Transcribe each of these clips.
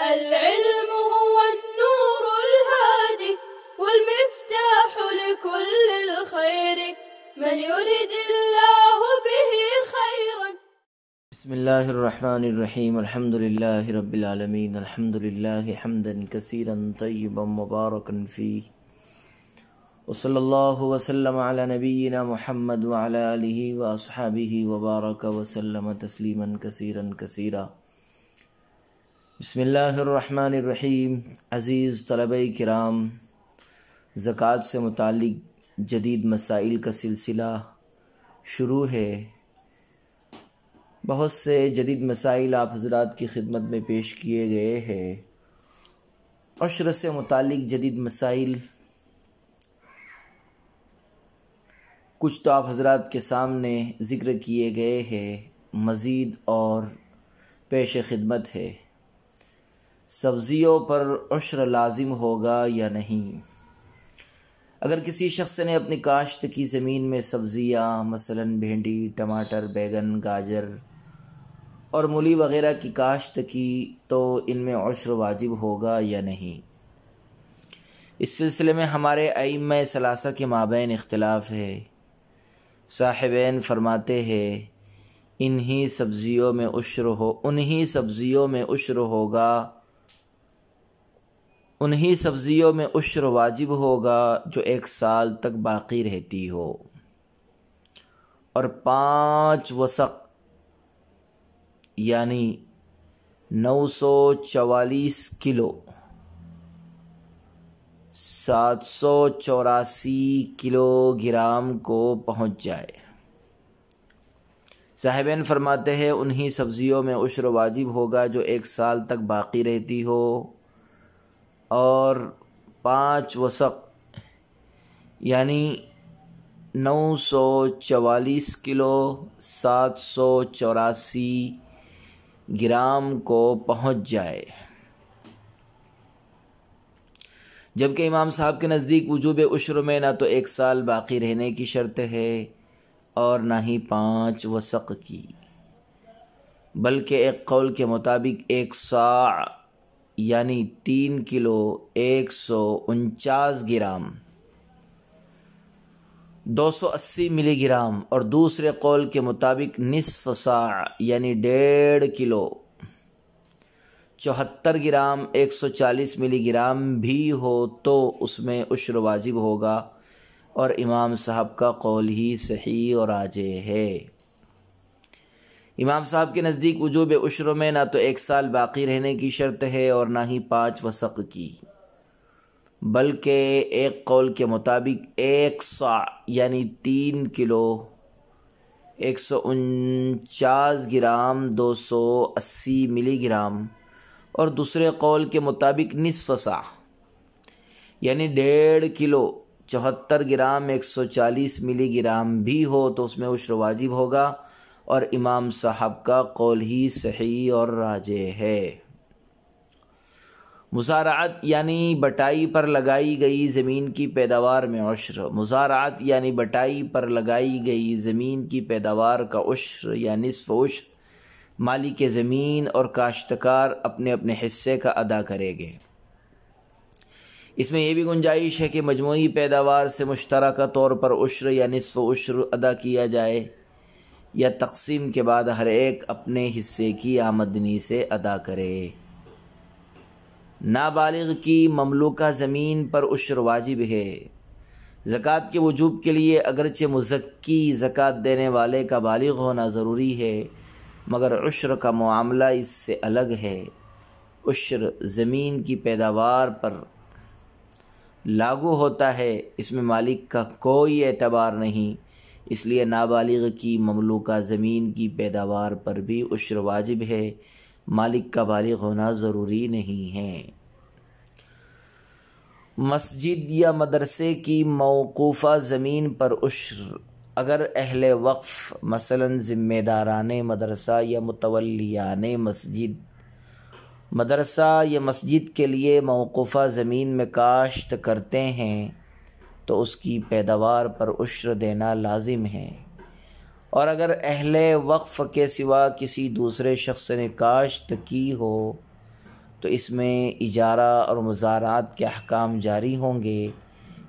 العلم هو النور الهادي والمفتاح لكل الخير من يرد الله به خيرا. بسم اللہ الرحمن الرحیم الحمد للہ رب العالمین الحمد للہ حمدا کثیرا طیبا مبارکا فیہ وصلی اللہ وسلم علی نبینا محمد وعلی آلہ واصحابہ وبارک وسلم تسلیما کثیرا کثیرا. بسم اللہ الرحمن الرحیم. عزیز طلبہ کرام، زکوٰۃ سے متعلق جدید مسائل کا سلسلہ شروع ہے. بہت سے جدید مسائل آپ حضرات کی خدمت میں پیش کیے گئے ہیں. عشر سے متعلق جدید مسائل کچھ تو آپ حضرات کے سامنے ذکر کیے گئے ہیں، مزید اور پیش خدمت ہے. سبزیوں پر عشر لازم ہوگا یا نہیں؟ اگر کسی شخص نے اپنی کاشت کی زمین میں سبزیاں مثلا بھنڈی، ٹماٹر، بیگن، گاجر اور مولی وغیرہ کی کاشت کی تو ان میں عشر واجب ہوگا یا نہیں؟ اس سلسلے میں ہمارے ائمہ ثلاثہ کے مابین اختلاف ہے. صاحبین فرماتے ہیں انہی سبزیوں میں عشر واجب ہوگا جو ایک سال تک باقی رہتی ہو، اور 5 وسق یعنی 944 کلو 784 کلو گرام کو پہنچ جائے. صاحبین فرماتے ہیں انہی سبزیوں میں عشر واجب ہوگا جو ایک سال تک باقی رہتی ہو، اور 5 وسق یعنی 944 کلو 784 گرام کو پہنچ جائے. جبکہ امام صاحب کے نزدیک وجوب عشر میں نہ تو ایک سال باقی رہنے کی شرط ہے اور نہ ہی 5 وسق کی، بلکہ ایک قول کے مطابق 1 صاع یعنی 3 کلو 149 گرام 280 ملی گرام، اور دوسرے قول کے مطابق نصف صاع یعنی 1.5 کلو 74 گرام 140 ملی گرام بھی ہو تو اس میں عشر واجب ہوگا، اور امام صاحب کا قول ہی صحیح اور راجح ہے. امام صاحب کے نزدیک وجوب عشر میں نہ تو ایک سال باقی رہنے کی شرط ہے اور نہ ہی 5 وسق کی، بلکہ ایک قول کے مطابق 1 صاع یعنی 3 کلو 149 گرام 280 ملی گرام، اور دوسرے قول کے مطابق نصف صاع یعنی 1.5 کلو 74 گرام 140 ملی گرام بھی ہو تو اس میں عشر واجب ہوگا، اور امام صاحب کا قول ہی صحیح اور راجح ہے. مزارعت یعنی بٹائی پر لگائی گئی زمین کی پیداوار میں عشر. مزارعت یعنی بٹائی پر لگائی گئی زمین کی پیداوار کا عشر یا نصف عشر مالک زمین اور کاشتکار اپنے اپنے حصے کا ادا کریں گے. اس میں یہ بھی گنجائش ہے کہ مجموعی پیداوار سے مشترکہ طور پر عشر یا نصف عشر ادا کیا جائے، یا تقسیم کے بعد ہر ایک اپنے حصے کی آمدنی سے ادا کرے. نابالغ کی مملوکہ زمین پر عشر واجب ہے. زکوٰۃ کے وجوب کے لیے اگرچہ مزکی زکوٰۃ دینے والے کا بالغ ہونا ضروری ہے، مگر عشر کا معاملہ اس سے الگ ہے. عشر زمین کی پیداوار پر لاگو ہوتا ہے، اس میں مالک کا کوئی اعتبار نہیں، اس لیے نابالغ کی مملوکہ زمین کی پیداوار پر بھی عشر واجب ہے، مالک کا بالغ ہونا ضروری نہیں ہے. مسجد یا مدرسے کی موقوفہ زمین پر عشر اگر اہل وقف مثلا ذمہ داران مدرسہ یا متولیان مسجد مدرسہ یا مسجد کے لیے موقوفہ زمین میں کاشت کرتے ہیں تو اس کی پیداوار پر عشر دینا لازم ہے، اور اگر اہل وقف کے سوا کسی دوسرے شخص نے کاشت کی ہو تو اس میں اجارہ اور مزارعات کے احکام جاری ہوں گے،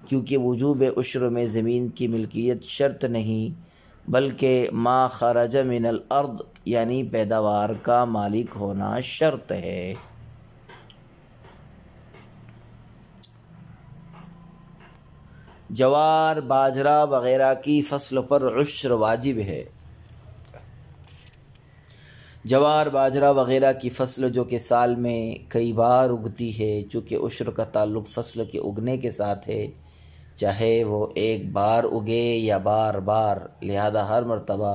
کیونکہ وجوب عشر میں زمین کی ملکیت شرط نہیں بلکہ ما خرج من الارض یعنی پیداوار کا مالک ہونا شرط ہے۔ جوار، باجرہ وغیرہ کی فصل پر عشر واجب ہے۔ جوار، باجرہ وغیرہ کی فصل جو کہ سال میں کئی بار اگتی ہے، چونکہ عشر کا تعلق فصل کے اگنے کے ساتھ ہے، چاہے وہ ایک بار اگے یا بار بار، لہذا ہر مرتبہ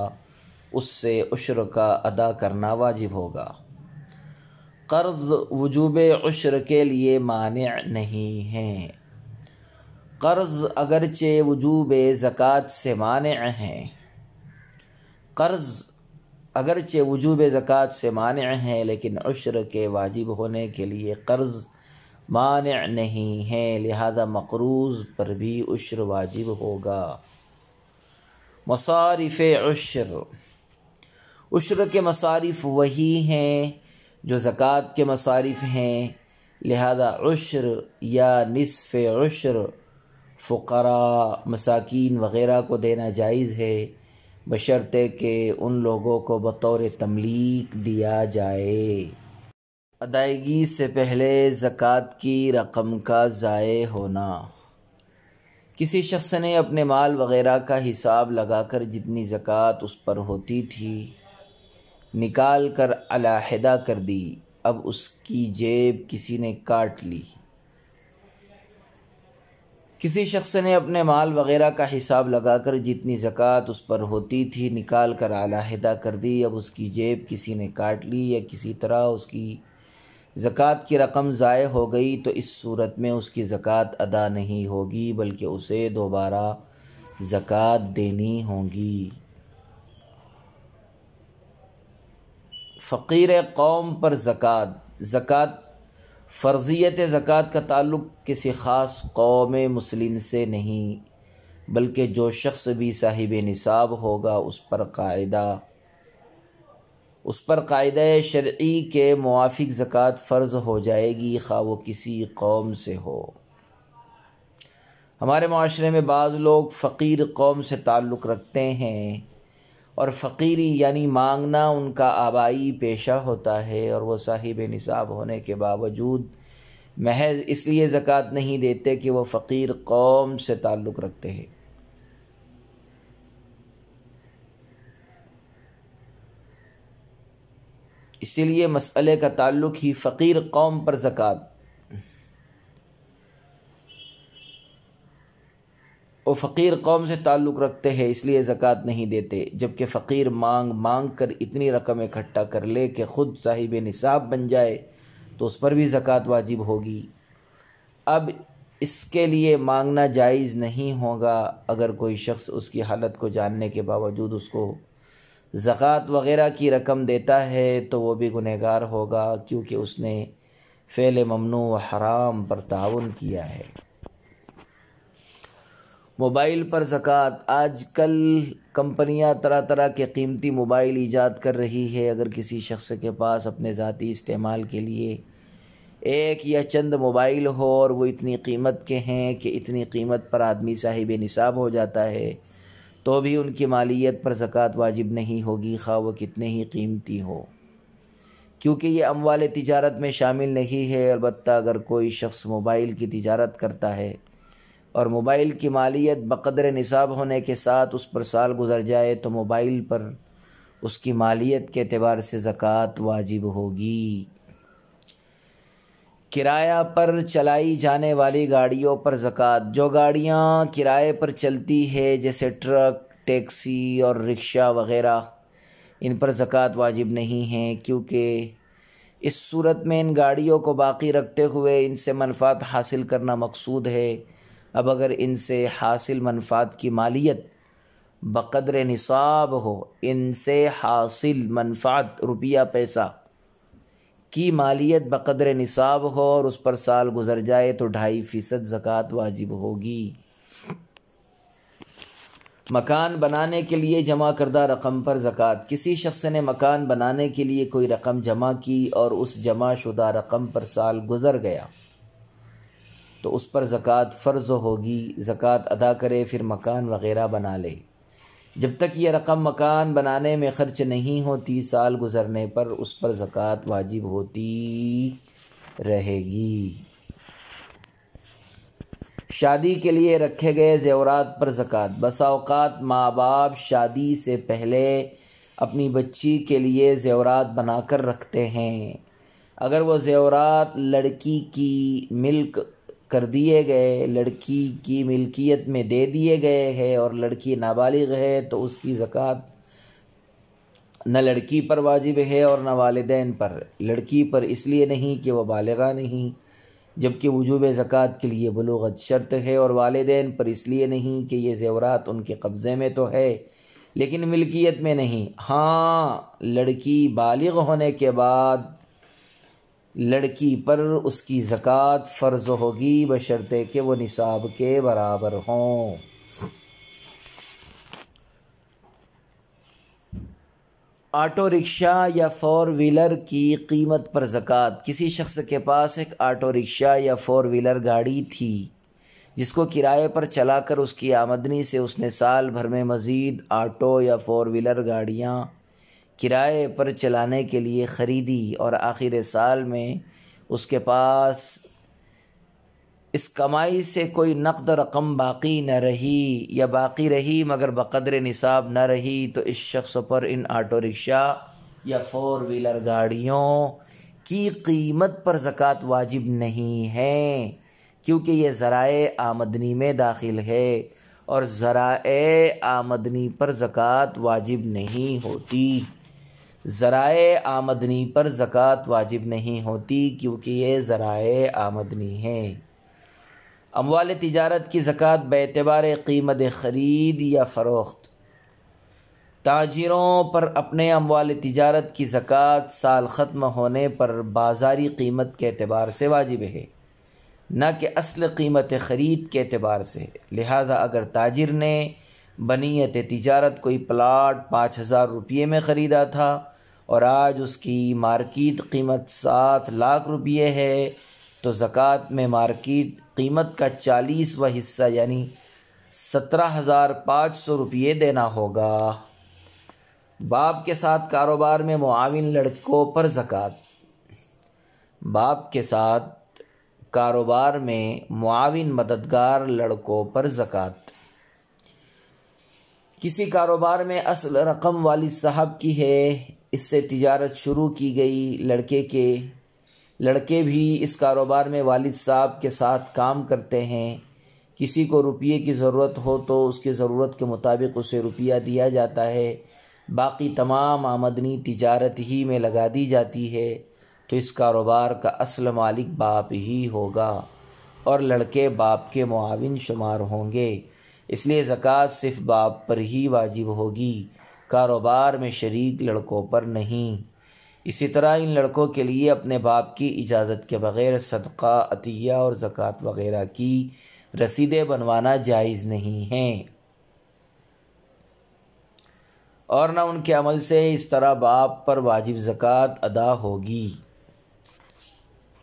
اس سے عشر کا ادا کرنا واجب ہوگا۔ قرض وجوب عشر کے لیے مانع نہیں ہے۔ قرض اگرچہ وجوب زکوٰۃ سے مانع ہے، قرض اگرچہ وجوب زکوٰۃ سے مانع ہے لیکن عشر کے واجب ہونے کے لیے قرض مانع نہیں ہے، لہذا مقروض پر بھی عشر واجب ہوگا۔ مصارف عشر، عشر کے مصارف وہی ہیں جو زکوٰۃ کے مصارف ہیں، لہذا عشر یا نصف عشر فقراء، مساکین وغیرہ کو دینا جائز ہے، بشرطے کہ ان لوگوں کو بطور تملیک دیا جائے۔ ادائیگی سے پہلے زکوٰۃ کی رقم کا ضائع ہونا، کسی شخص نے اپنے مال وغیرہ کا حساب لگا کر جتنی زکوٰۃ اس پر ہوتی تھی نکال کر علیحدہ کر دی، اب اس کی جیب کسی نے کاٹ لی۔ کسی شخص نے اپنے مال وغیرہ کا حساب لگا کر جتنی زکوٰۃ اس پر ہوتی تھی نکال کر علیحدہ کر دی، اب اس کی جیب کسی نے کاٹ لی یا کسی طرح اس کی زکوٰۃ کی رقم ضائع ہو گئی، تو اس صورت میں اس کی زکوٰۃ ادا نہیں ہوگی بلکہ اسے دوبارہ زکوٰۃ دینی ہوگی۔ فقیر قوم پر زکوٰۃ فرضیت زکوٰۃ کا تعلق کسی خاص قوم مسلم سے نہیں بلکہ جو شخص بھی صاحب نصاب ہوگا اس پر قاعدہ شرعی کے موافق زکوٰۃ فرض ہو جائے گی، خواہ وہ کسی قوم سے ہو۔ ہمارے معاشرے میں بعض لوگ فقیر قوم سے تعلق رکھتے ہیں اور فقیری یعنی مانگنا ان کا آبائی پیشہ ہوتا ہے، اور وہ صاحب نصاب ہونے کے باوجود محض اس لیے زکوٰۃ نہیں دیتے کہ وہ فقیر قوم سے تعلق رکھتے ہیں۔ اسی لیے مسئلے کا تعلق ہی فقیر قوم پر زکوٰۃ، وہ فقیر قوم سے تعلق رکھتے ہیں اس لیے زکوٰۃ نہیں دیتے، جبکہ فقیر مانگ کر اتنی رقم اکٹھا کر لے کہ خود صاحب نصاب بن جائے تو اس پر بھی زکوٰۃ واجب ہوگی۔ اب اس کے لیے مانگنا جائز نہیں ہوگا، اگر کوئی شخص اس کی حالت کو جاننے کے باوجود اس کو زکوٰۃ وغیرہ کی رقم دیتا ہے تو وہ بھی گنہگار ہوگا، کیونکہ اس نے فعل ممنوع و حرام پر تعاون کیا ہے۔ موبائل پر زکوٰۃ، آج کل کمپنیاں طرح طرح کے قیمتی موبائل ایجاد کر رہی ہے، اگر کسی شخص کے پاس اپنے ذاتی استعمال کے لیے ایک یا چند موبائل ہو اور وہ اتنی قیمت کے ہیں کہ اتنی قیمت پر آدمی صاحب نصاب ہو جاتا ہے، تو بھی ان کی مالیت پر زکوٰۃ واجب نہیں ہوگی، خواہ وہ کتنے ہی قیمتی ہو، کیونکہ یہ اموال تجارت میں شامل نہیں ہے۔ البتہ اگر کوئی شخص موبائل کی تجارت کرتا ہے اور موبائل کی مالیت بقدر نصاب ہونے کے ساتھ اس پر سال گزر جائے تو موبائل پر اس کی مالیت کے اعتبار سے زکوٰۃ واجب ہوگی۔ کرایہ پر چلائی جانے والی گاڑیوں پر زکوٰۃ، جو گاڑیاں کرائے پر چلتی ہے جیسے ٹرک، ٹیکسی اور رکشہ وغیرہ، ان پر زکوٰۃ واجب نہیں ہے، کیونکہ اس صورت میں ان گاڑیوں کو باقی رکھتے ہوئے ان سے منفعت حاصل کرنا مقصود ہے۔ اب اگر ان سے حاصل منفعت کی مالیت بقدر نصاب ہو، ان سے حاصل منفعت روپیہ پیسہ کی مالیت بقدر نصاب ہو اور اس پر سال گزر جائے تو 2.5% زکوٰۃ واجب ہوگی۔ مکان بنانے کے لیے جمع کردہ رقم پر زکوٰۃ۔ کسی شخص نے مکان بنانے کے لیے کوئی رقم جمع کی اور اس جمع شدہ رقم پر سال گزر گیا تو اس پر زکوٰۃ فرض ہوگی۔ زکوٰۃ ادا کرے، پھر مکان وغیرہ بنا لے۔ جب تک یہ رقم مکان بنانے میں خرچ نہیں ہوتی، سال گزرنے پر اس پر زکوٰۃ واجب ہوتی رہے گی۔ شادی کے لیے رکھے گئے زیورات پر زکوٰۃ۔ بسا اوقات ماں باپ شادی سے پہلے اپنی بچی کے لیے زیورات بنا کر رکھتے ہیں۔ اگر وہ زیورات لڑکی کی ملک کر دیے گئے، لڑکی کی ملکیت میں دے دیے گئے ہیں اور لڑکی نابالغ ہے تو اس کی زکوٰۃ نہ لڑکی پر واجب ہے اور نہ والدین پر۔ لڑکی پر اس لیے نہیں کہ وہ بالغہ نہیں، جبکہ وجوب زکوٰۃ کے لیے بلوغت شرط ہے، اور والدین پر اس لیے نہیں کہ یہ زیورات ان کے قبضے میں تو ہے لیکن ملکیت میں نہیں۔ ہاں، لڑکی بالغ ہونے کے بعد لڑکی پر اس کی زکوٰۃ فرض ہوگی بشرطے کہ وہ نصاب کے برابر ہوں۔ آٹو رکشہ یا فور ویلر کی قیمت پر زکوٰۃ۔ کسی شخص کے پاس ایک آٹو رکشہ یا فور ویلر گاڑی تھی جس کو کرائے پر چلا کر اس کی آمدنی سے اس نے سال بھر میں مزید آٹو یا فور ویلر گاڑیاں کرائے پر چلانے کے لیے خریدی اور آخر سال میں اس کے پاس اس کمائی سے کوئی نقد رقم باقی نہ رہی یا باقی رہی مگر بقدر نصاب نہ رہی تو اس شخص پر ان آٹو رکشہ یا فور ویلر گاڑیوں کی قیمت پر زکوٰۃ واجب نہیں ہے، کیونکہ یہ ذرائع آمدنی میں داخل ہے اور ذرائع آمدنی پر زکوٰۃ واجب نہیں ہوتی۔ ذرائع آمدنی پر زکوٰۃ واجب نہیں ہوتی کیونکہ یہ ذرائع آمدنی ہیں۔ اموال تجارت کی زکوٰۃ بے اعتبار قیمت خرید یا فروخت۔ تاجروں پر اپنے اموال تجارت کی زکوٰۃ سال ختم ہونے پر بازاری قیمت کے اعتبار سے واجب ہے، نہ کہ اصل قیمت خرید کے اعتبار سے۔ لہٰذا اگر تاجر نے بنیت تجارت کوئی پلاٹ 5,000 روپیے میں خریدا تھا اور آج اس کی مارکیٹ قیمت 7 لاکھ روپیے ہے تو زکوٰۃ میں مارکیٹ قیمت کا 40واں حصہ یعنی 17,500 روپیے دینا ہوگا۔ باپ کے ساتھ کاروبار میں معاون لڑکوں پر زکوٰۃ۔ باپ کے ساتھ کاروبار میں معاون مددگار لڑکوں پر زکوٰۃ۔ کسی کاروبار میں اصل رقم والد صاحب کی ہے، اس سے تجارت شروع کی گئی، لڑکے بھی اس کاروبار میں والد صاحب کے ساتھ کام کرتے ہیں۔ کسی کو روپیے کی ضرورت ہو تو اس کی ضرورت کے مطابق اسے روپیہ دیا جاتا ہے، باقی تمام آمدنی تجارت ہی میں لگا دی جاتی ہے، تو اس کاروبار کا اصل مالک باپ ہی ہوگا اور لڑکے باپ کے معاون شمار ہوں گے، اس لیے زکوٰۃ صرف باپ پر ہی واجب ہوگی، کاروبار میں شریک لڑکوں پر نہیں۔ اسی طرح ان لڑکوں کے لیے اپنے باپ کی اجازت کے بغیر صدقہ، عطیہ اور زکوٰۃ وغیرہ کی رسیدیں بنوانا جائز نہیں ہے، اور نہ ان کے عمل سے اس طرح باپ پر واجب زکوٰۃ ادا ہوگی۔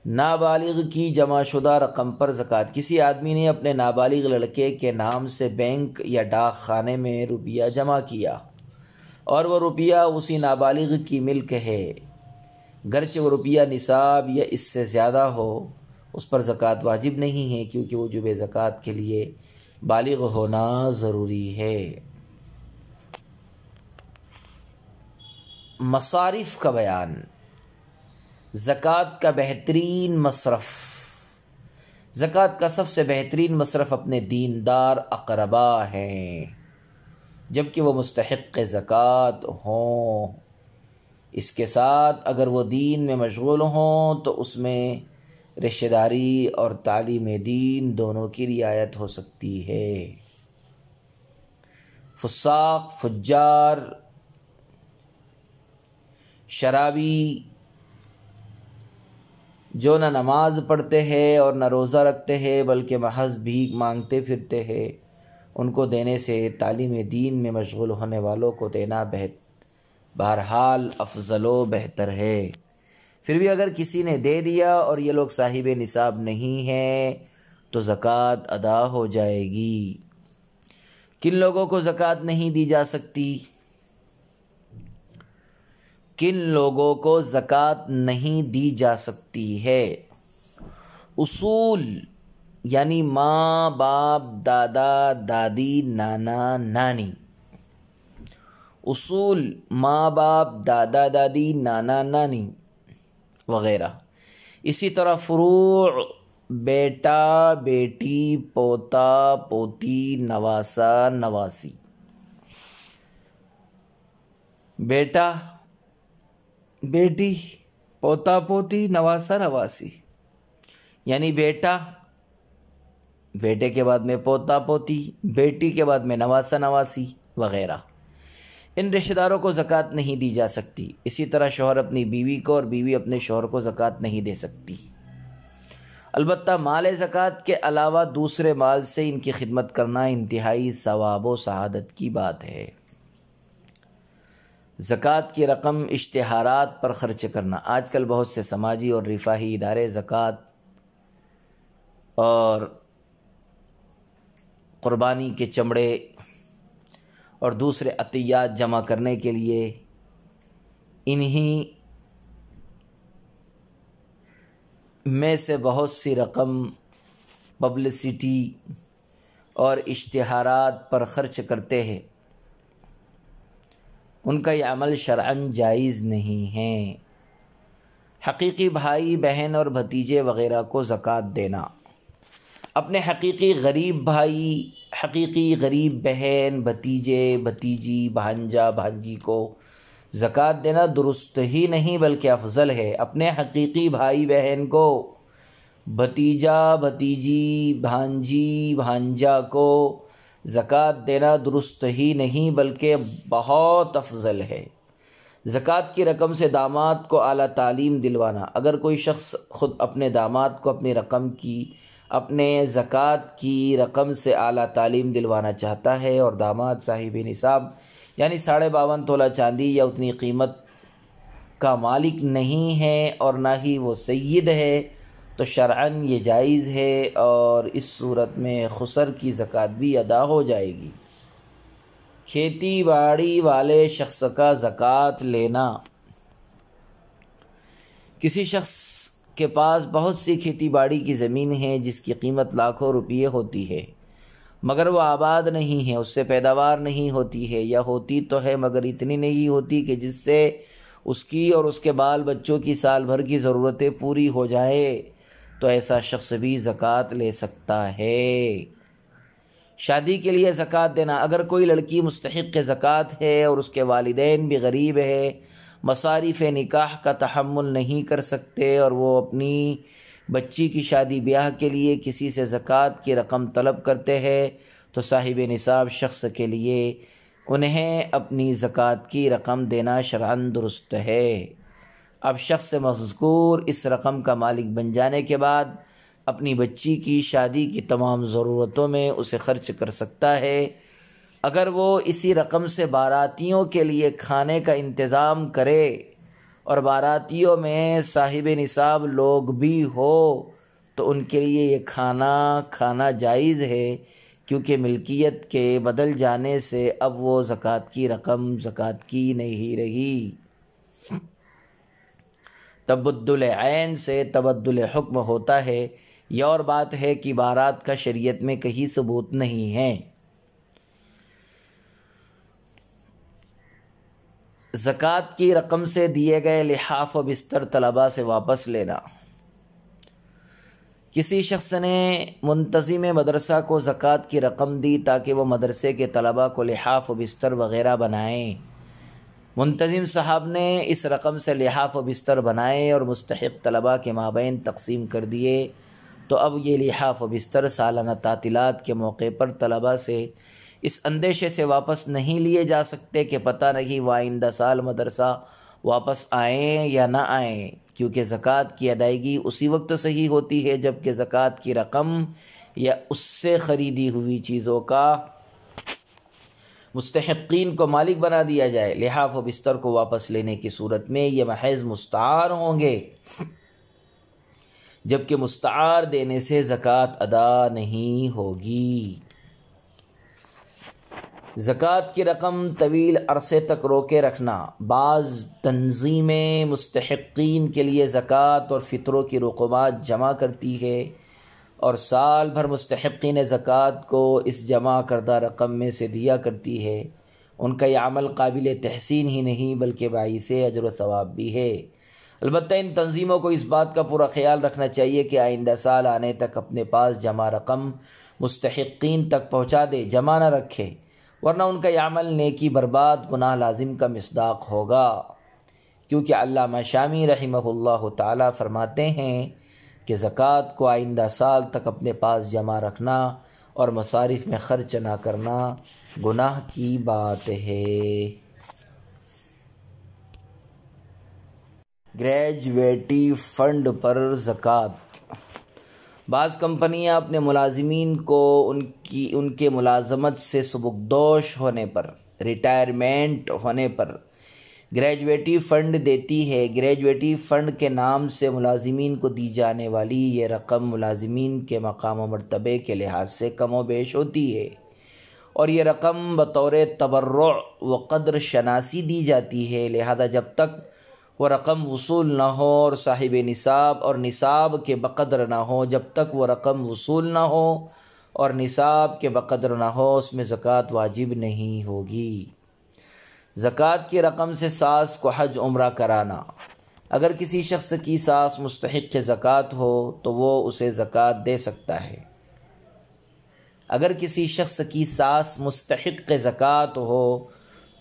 نابالغ کی جمع شدہ رقم پر زکوٰۃ۔ کسی آدمی نے اپنے نابالغ لڑکے کے نام سے بینک یا ڈاک خانے میں روپیہ جمع کیا اور وہ روپیہ اسی نابالغ کی ملک ہے، گرچہ وہ روپیہ نصاب یا اس سے زیادہ ہو، اس پر زکوٰۃ واجب نہیں ہے کیونکہ وجوب زکوٰۃ کے لیے بالغ ہونا ضروری ہے۔ مصارف کا بیان۔ زکوٰۃ کا بہترین مصرف۔ زکوٰۃ کا سب سے بہترین مصرف اپنے دیندار اقربا ہیں، جبکہ وہ مستحق زکوٰۃ ہوں۔ اس کے ساتھ اگر وہ دین میں مشغول ہوں تو اس میں رشتہ داری اور تعلیم دین دونوں کی رعایت ہو سکتی ہے۔ فساق، فجار، شرابی جو نہ نماز پڑھتے ہیں اور نہ روزہ رکھتے ہیں بلکہ محض بھیک مانگتے پھرتے ہیں، ان کو دینے سے تعلیم دین میں مشغول ہونے والوں کو دینا بہرحال افضل و بہتر ہے۔ پھر بھی اگر کسی نے دے دیا اور یہ لوگ صاحب نصاب نہیں ہیں تو زکوٰۃ ادا ہو جائے گی۔ کن لوگوں کو زکوٰۃ نہیں دی جا سکتی؟ کن لوگوں کو زکوٰۃ نہیں دی جا سکتی ہے؟ اصول یعنی ماں باپ، دادا دادی، نانا نانی۔ اصول ماں باپ، دادا دادی، نانا نانی وغیرہ۔ اسی طرح فروع بیٹا بیٹی، پوتا پوتی، نواسا نواسی۔ بیٹا بیٹی، پوتا پوتی، نواسا نواسی، یعنی بیٹا، بیٹے کے بعد میں پوتا پوتی، بیٹی کے بعد میں نواسا نواسی وغیرہ۔ ان رشتہ داروں کو زکوٰۃ نہیں دی جا سکتی۔ اسی طرح شوہر اپنی بیوی کو اور بیوی اپنے شوہر کو زکوٰۃ نہیں دے سکتی۔ البتہ مال زکوٰۃ کے علاوہ دوسرے مال سے ان کی خدمت کرنا انتہائی ثواب و سعادت کی بات ہے۔ زکوٰۃ کی رقم اشتہارات پر خرچ کرنا۔ آج کل بہت سے سماجی اور رفاہی ادارے زکوٰۃ اور قربانی کے چمڑے اور دوسرے عطیات جمع کرنے کے لیے انہی میں سے بہت سی رقم پبلسٹی اور اشتہارات پر خرچ کرتے ہیں۔ ان کا یہ عمل شرعاً جائز نہیں ہے۔ حقیقی بھائی بہن اور بھتیجے وغیرہ کو زکوٰۃ دینا، اپنے حقیقی غریب بھائی، حقیقی غریب بہن، بھتیجے بھتیجی، بھانجا بھانجی کو زکوٰۃ دینا درست ہی نہیں بلکہ افضل ہے۔ اپنے حقیقی بھائی بہن کو، بھتیجا بھتیجی، بھانجی بھانجا کو زکوٰۃ دینا درست ہی نہیں بلکہ بہت افضل ہے۔ زکوٰۃ کی رقم سے داماد کو اعلیٰ تعلیم دلوانا۔ اگر کوئی شخص خود اپنے داماد کو اپنے زکوٰۃ کی رقم سے اعلیٰ تعلیم دلوانا چاہتا ہے اور داماد صاحب نصاب یعنی 52.5 تولہ چاندی یا اتنی قیمت کا مالک نہیں ہے اور نہ ہی وہ سید ہے تو شرعاً یہ جائز ہے اور اس صورت میں خسر کی زکوٰۃ بھی ادا ہو جائے گی۔ کھیتی باڑی والے شخص کا زکوٰۃ لینا۔ کسی شخص کے پاس بہت سی کھیتی باڑی کی زمین ہے جس کی قیمت لاکھوں روپیے ہوتی ہے، مگر وہ آباد نہیں ہے، اس سے پیداوار نہیں ہوتی ہے، یا ہوتی تو ہے مگر اتنی نہیں ہوتی کہ جس سے اس کی اور اس کے بال بچوں کی سال بھر کی ضرورتیں پوری ہو جائے تو ایسا شخص بھی زکوٰۃ لے سکتا ہے۔ شادی کے لیے زکوٰۃ دینا۔ اگر کوئی لڑکی مستحق زکوٰۃ ہے اور اس کے والدین بھی غریب ہے، مصارف نکاح کا تحمل نہیں کر سکتے اور وہ اپنی بچی کی شادی بیاہ کے لیے کسی سے زکوٰۃ کی رقم طلب کرتے ہیں تو صاحب نصاب شخص کے لیے انہیں اپنی زکوٰۃ کی رقم دینا شرعاً درست ہے۔ اب شخص مذکور اس رقم کا مالک بن جانے کے بعد اپنی بچی کی شادی کی تمام ضرورتوں میں اسے خرچ کر سکتا ہے۔ اگر وہ اسی رقم سے باراتیوں کے لیے کھانے کا انتظام کرے اور باراتیوں میں صاحب نصاب لوگ بھی ہو تو ان کے لیے یہ کھانا جائز ہے، کیونکہ ملکیت کے بدل جانے سے اب وہ زکوٰۃ کی رقم زکوٰۃ کی نہیں رہی۔ تبدل عین سے تبدل حکم ہوتا ہے۔ یہ اور بات ہے کہ بارات کا شریعت میں کہیں ثبوت نہیں ہے۔ زکوٰۃ کی رقم سے دیے گئے لحاف و بستر طلباء سے واپس لینا۔ کسی شخص نے منتظم مدرسہ کو زکوٰۃ کی رقم دی تاکہ وہ مدرسے کے طلباء کو لحاف و بستر وغیرہ بنائیں۔ منتظم صاحب نے اس رقم سے لحاف و بستر بنائے اور مستحق طلباء کے مابین تقسیم کر دیے تو اب یہ لحاف و بستر سالانہ تعطیلات کے موقع پر طلباء سے اس اندیشے سے واپس نہیں لیے جا سکتے کہ پتہ نہیں وہ آئندہ سال مدرسہ واپس آئیں یا نہ آئیں، کیونکہ زکوٰۃ کی ادائیگی اسی وقت صحیح ہوتی ہے جب کہ زکوٰۃ کی رقم یا اس سے خریدی ہوئی چیزوں کا مستحقین کو مالک بنا دیا جائے، لحاف و بستر کو واپس لینے کی صورت میں یہ محض مستعار ہوں گے، جبکہ مستعار دینے سے زکوٰۃ ادا نہیں ہوگی۔ زکوٰۃ کی رقم طویل عرصے تک روکے رکھنا۔ بعض تنظیمیں مستحقین کے لیے زکوٰۃ اور فطروں کی رقومات جمع کرتی ہے اور سال بھر مستحقین زکوٰۃ کو اس جمع کردہ رقم میں سے دیا کرتی ہے۔ ان کا یہ عمل قابل تحسین ہی نہیں بلکہ باعث اجر و ثواب بھی ہے۔ البتہ ان تنظیموں کو اس بات کا پورا خیال رکھنا چاہیے کہ آئندہ سال آنے تک اپنے پاس جمع رقم مستحقین تک پہنچا دے، جمع نہ رکھے، ورنہ ان کا یہ عمل نیکی برباد گناہ لازم کا مصداق ہوگا، کیونکہ علامہ شامی رحمہ اللہ تعالی فرماتے ہیں کہ زکوٰۃ کو آئندہ سال تک اپنے پاس جمع رکھنا اور مصارف میں خرچ نہ کرنا گناہ کی بات ہے۔ گریجویٹی فنڈ پر زکوٰۃ۔ بعض کمپنیاں اپنے ملازمین کو ان کے ملازمت سے سبکدوش ہونے پر، ریٹائرمنٹ ہونے پر گریجویٹی فنڈ دیتی ہے۔ گریجویٹی فنڈ کے نام سے ملازمین کو دی جانے والی یہ رقم ملازمین کے مقام و مرتبے کے لحاظ سے کم و بیش ہوتی ہے، اور یہ رقم بطور تبرع و قدر شناسی دی جاتی ہے، لہذا جب تک وہ رقم وصول نہ ہو اور صاحب نصاب اور نصاب کے بقدر نہ ہو، جب تک وہ رقم وصول نہ ہو اور نصاب کے بقدر نہ ہو، اس میں زکوٰۃ واجب نہیں ہوگی۔ زکوٰۃ کی رقم سے ساس کو حج عمرہ کرانا۔ اگر کسی شخص کی ساس مستحق زکوٰۃ ہو تو وہ اسے زکوٰۃ دے سکتا ہے۔ اگر کسی شخص کی ساس مستحق زکوٰۃ ہو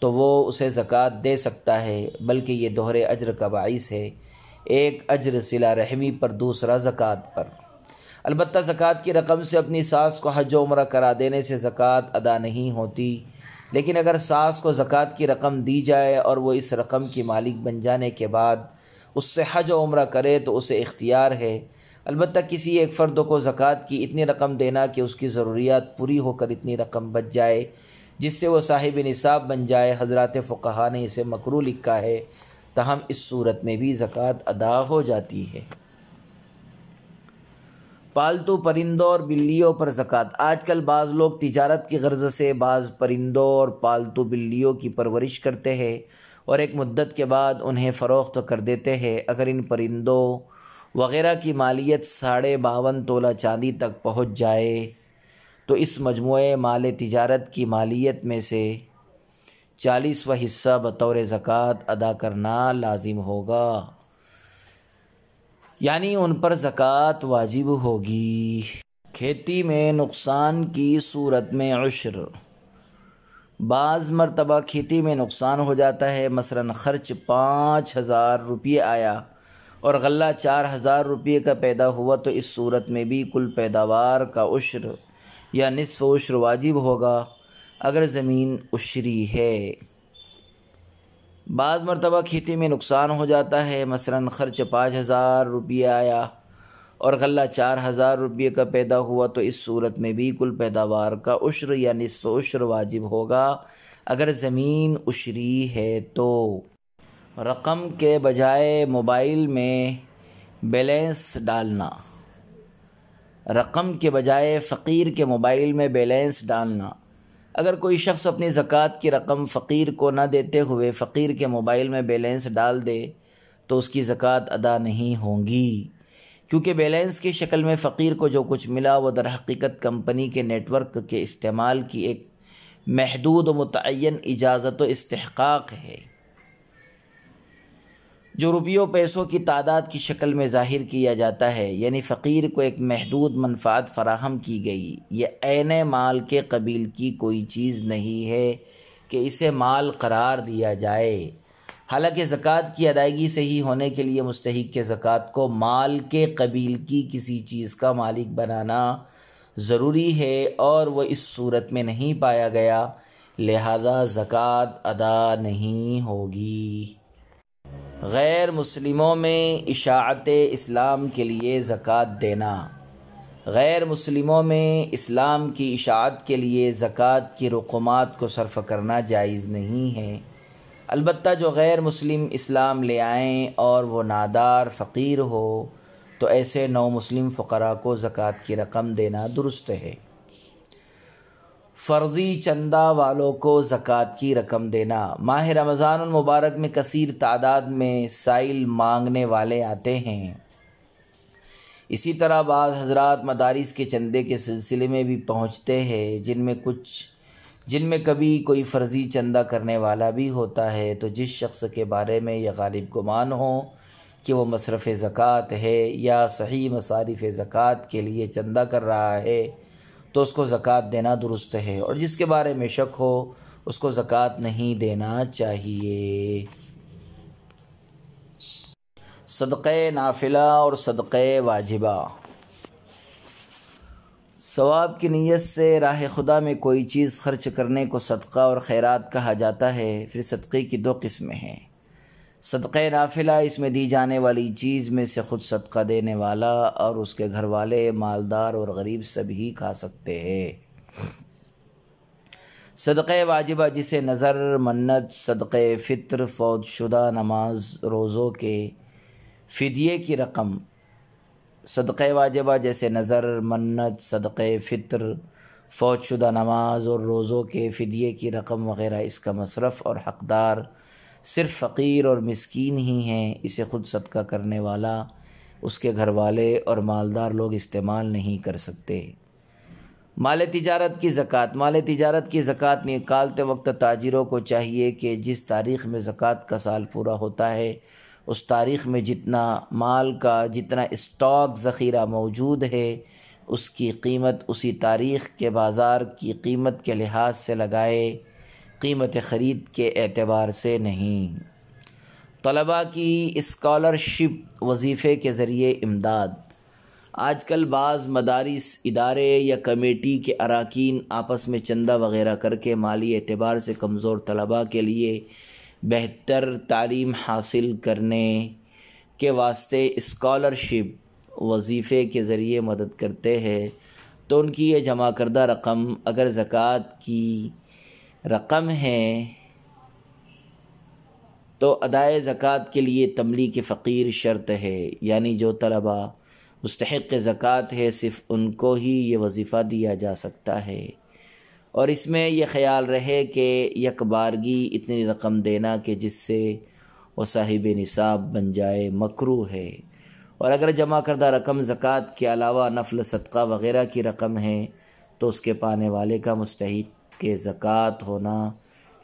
تو وہ اسے زکوٰۃ دے سکتا ہے، بلکہ یہ دوہرے اجر کا باعث ہے، ایک اجر صلہ رحمی پر، دوسرا زکوٰۃ پر۔ البتہ زکوٰۃ کی رقم سے اپنی ساس کو حج و عمرہ کرا دینے سے زکوٰۃ ادا نہیں ہوتی، لیکن اگر ساس کو زکوٰۃ کی رقم دی جائے اور وہ اس رقم کی مالک بن جانے کے بعد اس سے حج و عمرہ کرے تو اسے اختیار ہے۔ البتہ کسی ایک فرد کو زکوٰۃ کی اتنی رقم دینا کہ اس کی ضروریات پوری ہو کر اتنی رقم بچ جائے جس سے وہ صاحب نصاب بن جائے، حضرات فقہا نے اسے مکروہ لکھا ہے، تاہم اس صورت میں بھی زکوٰۃ ادا ہو جاتی ہے۔ پالتو پرندوں اور بلیوں پر زکوٰۃ۔ آج کل بعض لوگ تجارت کی غرض سے بعض پرندوں اور پالتو بلیوں کی پرورش کرتے ہیں اور ایک مدت کے بعد انہیں فروخت کر دیتے ہیں۔ اگر ان پرندوں وغیرہ کی مالیت 52.5 تولہ چاندی تک پہنچ جائے تو اس مجموعے مال تجارت کی مالیت میں سے 40واں حصہ بطور زکوٰۃ ادا کرنا لازم ہوگا، یعنی ان پر زکوٰۃ واجب ہوگی۔ کھیتی میں نقصان کی صورت میں عشر۔ بعض مرتبہ کھیتی میں نقصان ہو جاتا ہے، مثلاً خرچ 5,000 روپے آیا اور غلہ 4,000 روپے کا پیدا ہوا تو اس صورت میں بھی کل پیداوار کا عشر یا نصف عشر واجب ہوگا اگر زمین عشری ہے۔ بعض مرتبہ کھیتی میں نقصان ہو جاتا ہے، مثلاً خرچ 5,000 روپے آیا اور غلہ 4,000 روپے کا پیدا ہوا تو اس صورت میں بھی کل پیداوار کا عشر یا نصف عشر واجب ہوگا اگر زمین عشری ہے تو۔ رقم کے بجائے موبائل میں بیلنس ڈالنا۔ رقم کے بجائے فقیر کے موبائل میں بیلنس ڈالنا۔ اگر کوئی شخص اپنی زکوٰۃ کی رقم فقیر کو نہ دیتے ہوئے فقیر کے موبائل میں بیلنس ڈال دے تو اس کی زکوٰۃ ادا نہیں ہوگی، کیونکہ بیلنس کی شکل میں فقیر کو جو کچھ ملا وہ در حقیقت کمپنی کے نیٹ ورک کے استعمال کی ایک محدود و متعین اجازت و استحقاق ہے، جو روپیوں پیسوں کی تعداد کی شکل میں ظاہر کیا جاتا ہے، یعنی فقیر کو ایک محدود منفعت فراہم کی گئی۔ یہ عین مال کے قبیل کی کوئی چیز نہیں ہے کہ اسے مال قرار دیا جائے، حالانکہ زکوٰۃ کی ادائیگی صحیح ہونے کے لیے مستحق کے زکوٰۃ کو مال کے قبیل کی کسی چیز کا مالک بنانا ضروری ہے، اور وہ اس صورت میں نہیں پایا گیا، لہذا زکوٰۃ ادا نہیں ہوگی۔ غیر مسلموں میں اشاعت اسلام کے لیے زکوٰۃ دینا۔ غیر مسلموں میں اسلام کی اشاعت کے لیے زکوٰۃ کی رقومات کو صرف کرنا جائز نہیں ہے، البتہ جو غیر مسلم اسلام لے آئیں اور وہ نادار فقیر ہو تو ایسے نو مسلم فقراء کو زکوٰۃ کی رقم دینا درست ہے۔ فرضی چندہ والوں کو زکوٰۃ کی رقم دینا۔ ماہ رمضان المبارک میں کثیر تعداد میں سائل مانگنے والے آتے ہیں، اسی طرح بعض حضرات مدارس کے چندے کے سلسلے میں بھی پہنچتے ہیں، جن میں کبھی کوئی فرضی چندہ کرنے والا بھی ہوتا ہے، تو جس شخص کے بارے میں یہ غالب گمان ہو کہ وہ مصرف زکوٰۃ ہے یا صحیح مصارف زکوٰۃ کے لیے چندہ کر رہا ہے تو اس کو زکوٰۃ دینا درست ہے، اور جس کے بارے میں شک ہو اس کو زکوٰۃ نہیں دینا چاہیے۔ صدقہ نافلہ اور صدقہ واجبہ۔ ثواب کی نیت سے راہ خدا میں کوئی چیز خرچ کرنے کو صدقہ اور خیرات کہا جاتا ہے۔ پھر صدقے کی دو قسمیں ہیں۔ صدقہ نافلہ، اس میں دی جانے والی چیز میں سے خود صدقہ دینے والا اور اس کے گھر والے، مالدار اور غریب سب ہی کھا سکتے ہیں۔ صدقہ واجبہ، جسے نظر، منت، صدقہ فطر، فوت شدہ نماز روزوں کے فدیے کی رقم۔ صدقہ واجبہ جیسے نظر، منت، صدقہ فطر، فوت شدہ نماز اور روزوں کے فدیے کی رقم وغیرہ، اس کا مصرف اور حقدار صرف فقیر اور مسکین ہی ہیں۔ اسے خود صدقہ کرنے والا، اس کے گھر والے اور مالدار لوگ استعمال نہیں کر سکتے۔ مال تجارت کی زکوٰۃ۔ مال تجارت کی زکوٰۃ نکالتے وقت تاجروں کو چاہیے کہ جس تاریخ میں زکوٰۃ کا سال پورا ہوتا ہے اس تاریخ میں جتنا مال کا جتنا اسٹاک ذخیرہ موجود ہے اس کی قیمت اسی تاریخ کے بازار کی قیمت کے لحاظ سے لگائے، قیمت خرید کے اعتبار سے نہیں۔ طلباء کی اسکالرشپ، وظیفے کے ذریعے امداد۔ آج کل بعض مدارس، ادارے یا کمیٹی کے اراکین آپس میں چندہ وغیرہ کر کے مالی اعتبار سے کمزور طلباء کے لیے بہتر تعلیم حاصل کرنے کے واسطے اسکالرشپ، وظیفے کے ذریعے مدد کرتے ہیں، تو ان کی یہ جمع کردہ رقم اگر زکوٰۃ کی رقم ہے تو ادائے زکوٰۃ کے لیے تملیک فقیر شرط ہے، یعنی جو طلباء مستحق زکوٰۃ ہے صرف ان کو ہی یہ وظیفہ دیا جا سکتا ہے، اور اس میں یہ خیال رہے کہ یک بارگی اتنی رقم دینا کہ جس سے وہ صاحب نصاب بن جائے مکروہ ہے، اور اگر جمع کردہ رقم زکوٰۃ کے علاوہ نفل صدقہ وغیرہ کی رقم ہے تو اس کے پانے والے کا مستحق کے زکوٰۃ ہونا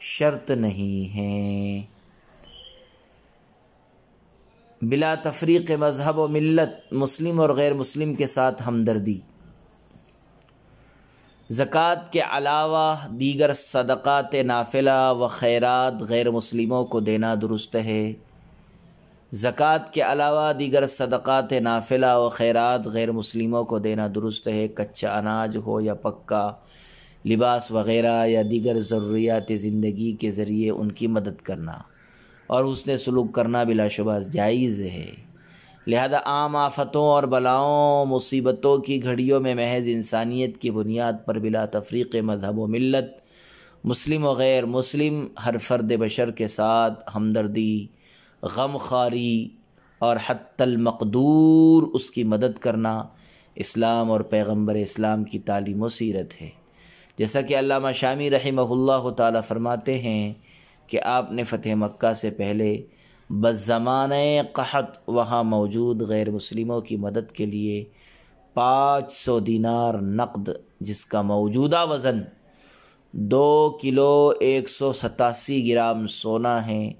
شرط نہیں ہے۔ بلا تفریق مذہب و ملت، مسلم اور غیر مسلم کے ساتھ ہمدردی۔ زکوٰۃ کے علاوہ دیگر صدقات نافلہ و خیرات غیر مسلموں کو دینا درست ہے۔ زکوٰۃ کے علاوہ دیگر صدقات نافلہ و خیرات غیر مسلموں کو دینا درست ہے، کچا اناج ہو یا پکا، لباس وغیرہ یا دیگر ضروریات زندگی کے ذریعے ان کی مدد کرنا اور حسن سلوک کرنا بلا شبہ جائز ہے۔ لہذا عام آفتوں اور بلاؤں مصیبتوں کی گھڑیوں میں محض انسانیت کی بنیاد پر بلا تفریق مذہب و ملت، مسلم و غیر مسلم، ہر فرد بشر کے ساتھ ہمدردی، غم خواری اور حتی المقدور اس کی مدد کرنا اسلام اور پیغمبر اسلام کی تعلیم و سیرت ہے۔ جیسا کہ علامہ شامی رحمہ اللہ تعالی فرماتے ہیں کہ آپ نے فتح مکہ سے پہلے بزمانہ قحط وہاں موجود غیر مسلموں کی مدد کے لیے 500 دینار نقد، جس کا موجودہ وزن 2 کلو 187 گرام سونا ہے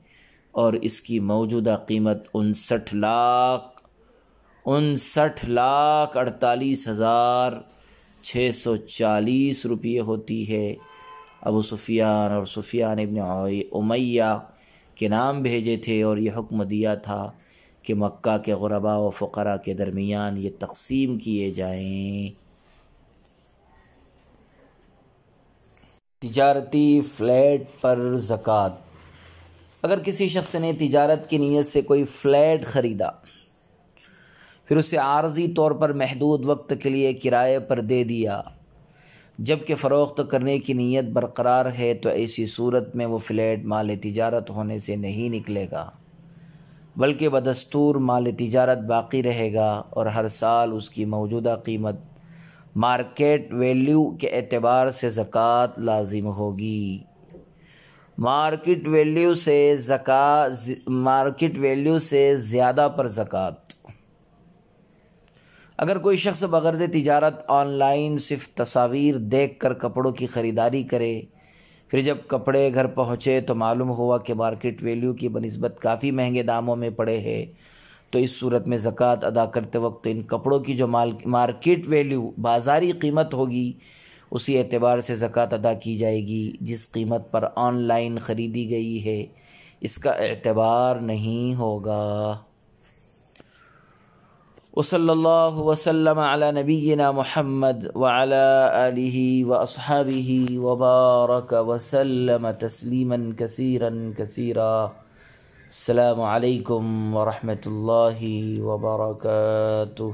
اور اس کی موجودہ قیمت 59,48,640 روپے ہوتی ہے۔ ابو سفیان اور سفیان ابن امیہ کے نام بھیجے تھے اور یہ حکم دیا تھا کہ مکہ کے غرباء و فقراء کے درمیان یہ تقسیم کیے جائیں۔ تجارتی فلیٹ پر زکوٰۃ۔ اگر کسی شخص نے تجارت کی نیت سے کوئی فلیٹ خریدا پھر اسے عارضی طور پر محدود وقت کے لیے کرائے پر دے دیا، جبکہ فروخت کرنے کی نیت برقرار ہے تو ایسی صورت میں وہ فلیٹ مال تجارت ہونے سے نہیں نکلے گا، بلکہ بدستور مال تجارت باقی رہے گا اور ہر سال اس کی موجودہ قیمت مارکیٹ ویلیو کے اعتبار سے زکوٰۃ لازم ہوگی۔ مارکیٹ ویلیو سے زیادہ پر زکوٰۃ۔ اگر کوئی شخص بغرض تجارت آن لائن صرف تصاویر دیکھ کر کپڑوں کی خریداری کرے، پھر جب کپڑے گھر پہنچے تو معلوم ہوا کہ مارکیٹ ویلیو کی بنسبت کافی مہنگے داموں میں پڑے ہیں، تو اس صورت میں زکوٰۃ ادا کرتے وقت ان کپڑوں کی جو مارکیٹ ویلیو بازاری قیمت ہوگی اسی اعتبار سے زکوٰۃ ادا کی جائے گی۔ جس قیمت پر آن لائن خریدی گئی ہے اس کا اعتبار نہیں ہوگا۔ وصلی اللہ وسلم علی نبینا محمد وعلی آلہ واصحابہ وبارک وسلم تسلیما کثیرا کثیرا۔ السلام علیکم ورحمۃ اللہ وبرکاتہ۔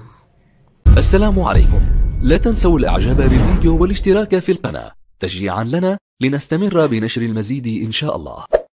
السلام عليكم. لا تنسوا الاعجاب بالفيديو والاشتراك في القناة تشجيعا لنا لنستمر بنشر المزيد إن شاء الله.